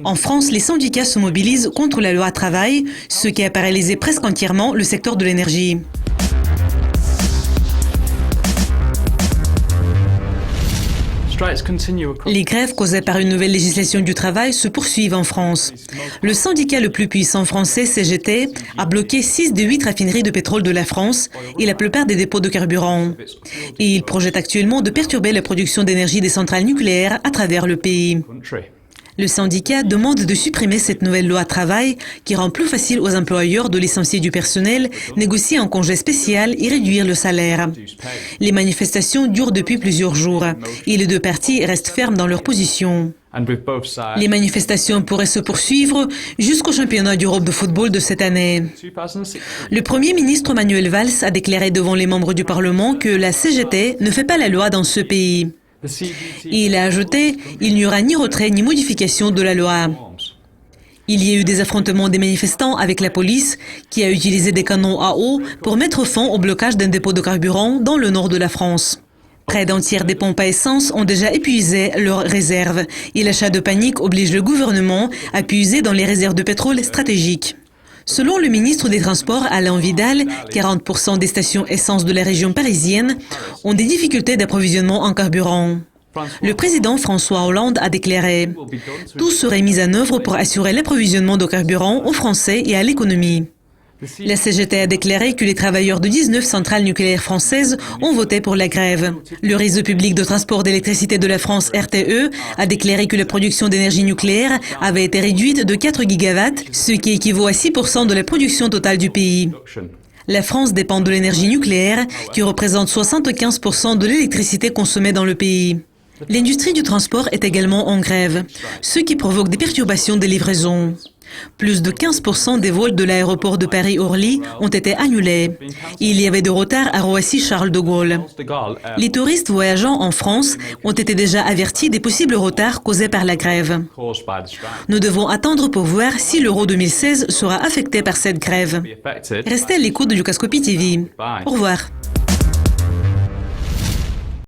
En France, les syndicats se mobilisent contre la loi travail, ce qui a paralysé presque entièrement le secteur de l'énergie. Les grèves causées par une nouvelle législation du travail se poursuivent en France. Le syndicat le plus puissant français, CGT, a bloqué 6 des 8 raffineries de pétrole de la France et la plupart des dépôts de carburant. Et il projette actuellement de perturber la production d'énergie des centrales nucléaires à travers le pays. Le syndicat demande de supprimer cette nouvelle loi travail qui rend plus facile aux employeurs de licencier du personnel, négocier un congé spécial et réduire le salaire. Les manifestations durent depuis plusieurs jours et les deux parties restent fermes dans leur position. Les manifestations pourraient se poursuivre jusqu'au championnat d'Europe de football de cette année. Le Premier ministre Manuel Valls a déclaré devant les membres du Parlement que la CGT ne fait pas la loi dans ce pays. Et il a ajouté « Il n'y aura ni retrait ni modification de la loi ». Il y a eu des affrontements des manifestants avec la police qui a utilisé des canons à eau pour mettre fin au blocage d'un dépôt de carburant dans le nord de la France. Près d'un tiers des pompes à essence ont déjà épuisé leurs réserves et l'achat de panique oblige le gouvernement à puiser dans les réserves de pétrole stratégiques. Selon le ministre des Transports, Alain Vidal, 40% des stations essence de la région parisienne ont des difficultés d'approvisionnement en carburant. Le président François Hollande a déclaré « Tout serait mis en œuvre pour assurer l'approvisionnement de carburant aux Français et à l'économie ». La CGT a déclaré que les travailleurs de 19 centrales nucléaires françaises ont voté pour la grève. Le réseau public de transport d'électricité de la France, RTE, a déclaré que la production d'énergie nucléaire avait été réduite de 4 gigawatts, ce qui équivaut à 6% de la production totale du pays. La France dépend de l'énergie nucléaire, qui représente 75% de l'électricité consommée dans le pays. L'industrie du transport est également en grève, ce qui provoque des perturbations des livraisons. Plus de 15% des vols de l'aéroport de Paris-Orly ont été annulés. Il y avait de retard à Roissy-Charles de Gaulle. Les touristes voyageant en France ont été déjà avertis des possibles retards causés par la grève. Nous devons attendre pour voir si l'Euro 2016 sera affecté par cette grève. Restez à l'écoute du Cascopi TV. Au revoir.